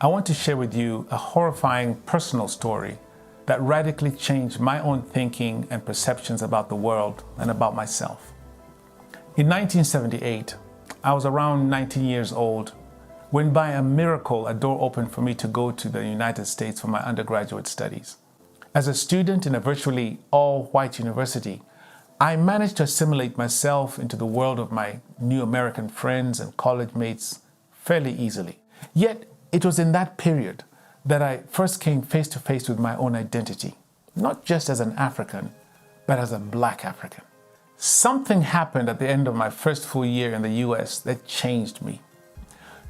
I want to share with you a horrifying personal story that radically changed my own thinking and perceptions about the world and about myself. In 1978, I was around 19 years old when by a miracle a door opened for me to go to the United States for my undergraduate studies. As a student in a virtually all-white university, I managed to assimilate myself into the world of my new American friends and college mates fairly easily. Yet, it was in that period that I first came face to face with my own identity, not just as an African, but as a Black African. Something happened at the end of my first full year in the US that changed me.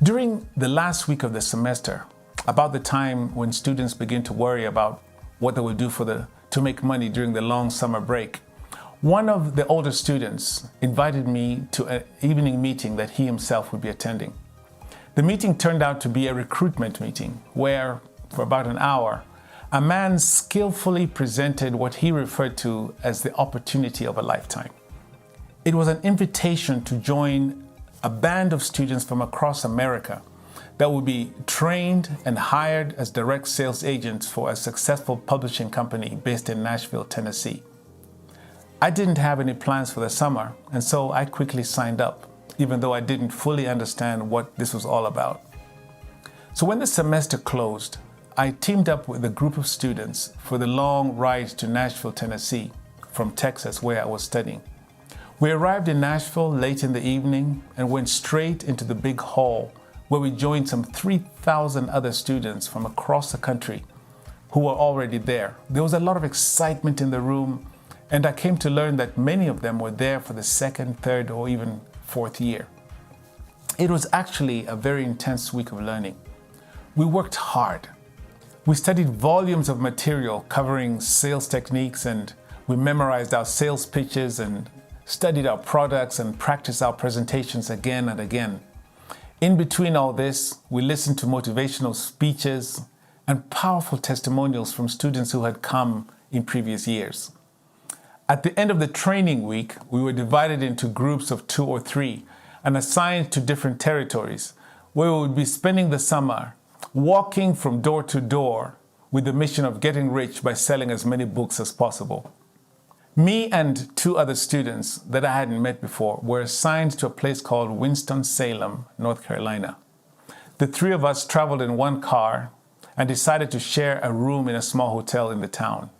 During the last week of the semester, about the time when students begin to worry about what they will do to make money during the long summer break, one of the older students invited me to an evening meeting that he himself would be attending. The meeting turned out to be a recruitment meeting where, for about an hour, a man skillfully presented what he referred to as the opportunity of a lifetime. It was an invitation to join a band of students from across America that would be trained and hired as direct sales agents for a successful publishing company based in Nashville, Tennessee. I didn't have any plans for the summer, and so I quickly signed up, even though I didn't fully understand what this was all about. So when the semester closed, I teamed up with a group of students for the long ride to Nashville, Tennessee, from Texas, where I was studying. We arrived in Nashville late in the evening and went straight into the big hall where we joined some 3,000 other students from across the country who were already there. There was a lot of excitement in the room, and I came to learn that many of them were there for the second, third, or even fourth year. It was actually a very intense week of learning. We worked hard. We studied volumes of material covering sales techniques, and we memorized our sales pitches and studied our products and practiced our presentations again and again. In between all this, we listened to motivational speeches and powerful testimonials from students who had come in previous years. At the end of the training week, we were divided into groups of 2 or 3 and assigned to different territories where we would be spending the summer walking from door to door with the mission of getting rich by selling as many books as possible. Me and 2 other students that I hadn't met before were assigned to a place called Winston-Salem, North Carolina. The 3 of us traveled in one car and decided to share a room in a small hotel in the town.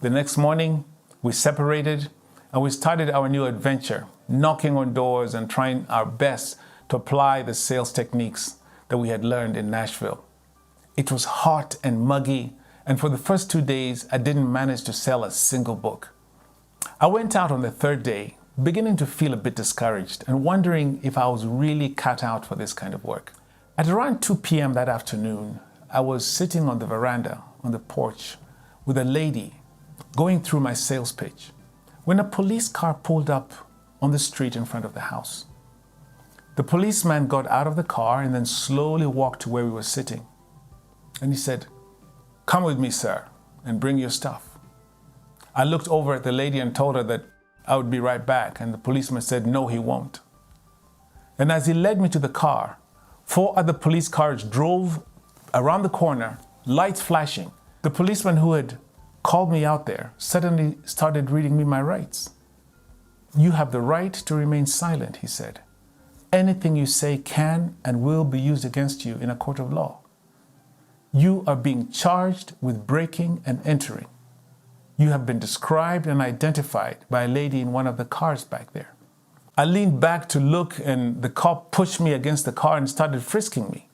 The next morning, we separated and we started our new adventure, knocking on doors and trying our best to apply the sales techniques that we had learned in Nashville. It was hot and muggy, and for the first 2 days, I didn't manage to sell a single book. I went out on the 3rd day, beginning to feel a bit discouraged and wondering if I was really cut out for this kind of work. At around 2 p.m. that afternoon, I was sitting on the veranda, on the porch, with a lady going through my sales pitch when a police car pulled up on the street in front of the house. The policeman got out of the car and then slowly walked to where we were sitting. And he said, "Come with me, sir, and bring your stuff." I looked over at the lady and told her that I would be right back, and the policeman said, "No, he won't." And as he led me to the car, 4 other police cars drove around the corner, lights flashing. The policeman who had called me out there suddenly started reading me my rights. "You have the right to remain silent," he said. "Anything you say can and will be used against you in a court of law. You are being charged with breaking and entering. You have been described and identified by a lady in one of the cars back there." I leaned back to look, and the cop pushed me against the car and started frisking me.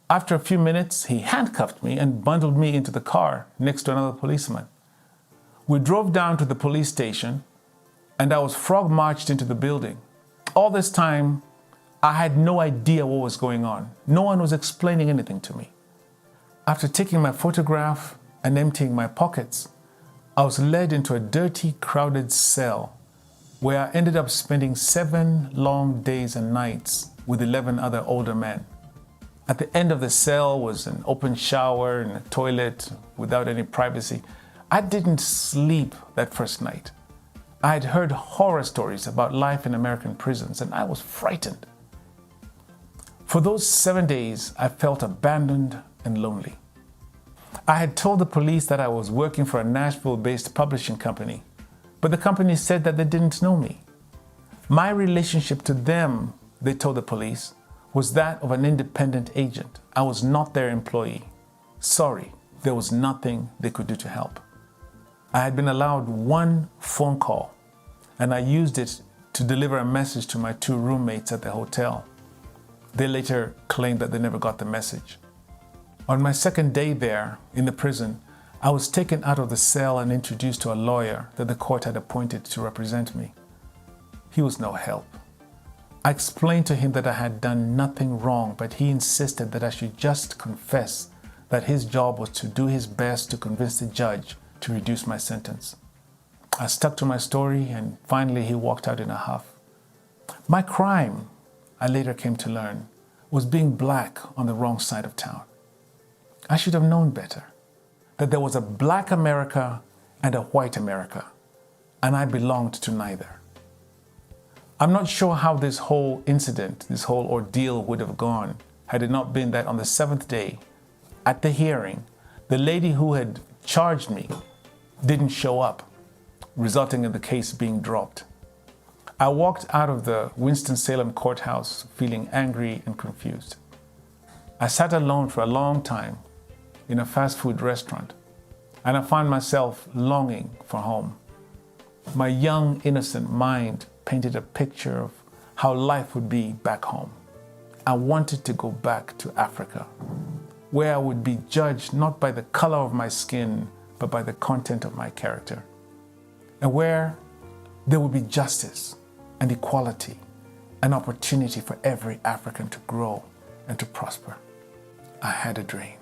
After a few minutes, he handcuffed me and bundled me into the car next to another policeman. We drove down to the police station, and I was frog-marched into the building. All this time, I had no idea what was going on. No one was explaining anything to me. After taking my photograph and emptying my pockets, I was led into a dirty, crowded cell where I ended up spending 7 long days and nights with 11 other older men. At the end of the cell was an open shower and a toilet without any privacy. I didn't sleep that first night. I had heard horror stories about life in American prisons, and I was frightened. For those 7 days, I felt abandoned and lonely. I had told the police that I was working for a Nashville-based publishing company, but the company said that they didn't know me. My relationship to them, they told the police, was that of an independent agent. I was not their employee. Sorry, there was nothing they could do to help. I had been allowed one phone call, and I used it to deliver a message to my 2 roommates at the hotel. They later claimed that they never got the message. On my second day there in the prison, I was taken out of the cell and introduced to a lawyer that the court had appointed to represent me. He was no help. I explained to him that I had done nothing wrong, but he insisted that I should just confess that his job was to do his best to convince the judge to reduce my sentence. I stuck to my story, and finally he walked out in a huff. My crime, I later came to learn, was being black on the wrong side of town. I should have known better, that there was a black America and a white America, and I belonged to neither. I'm not sure how this whole incident, this whole ordeal would have gone had it not been that on the 7th day, at the hearing, the lady who had charged me didn't show up, resulting in the case being dropped. I walked out of the Winston-Salem courthouse feeling angry and confused. I sat alone for a long time in a fast food restaurant, and I found myself longing for home. My young, innocent mind painted a picture of how life would be back home. I wanted to go back to Africa, where I would be judged not by the color of my skin, but by the content of my character, and where there would be justice and equality, an opportunity for every African to grow and to prosper. I had a dream.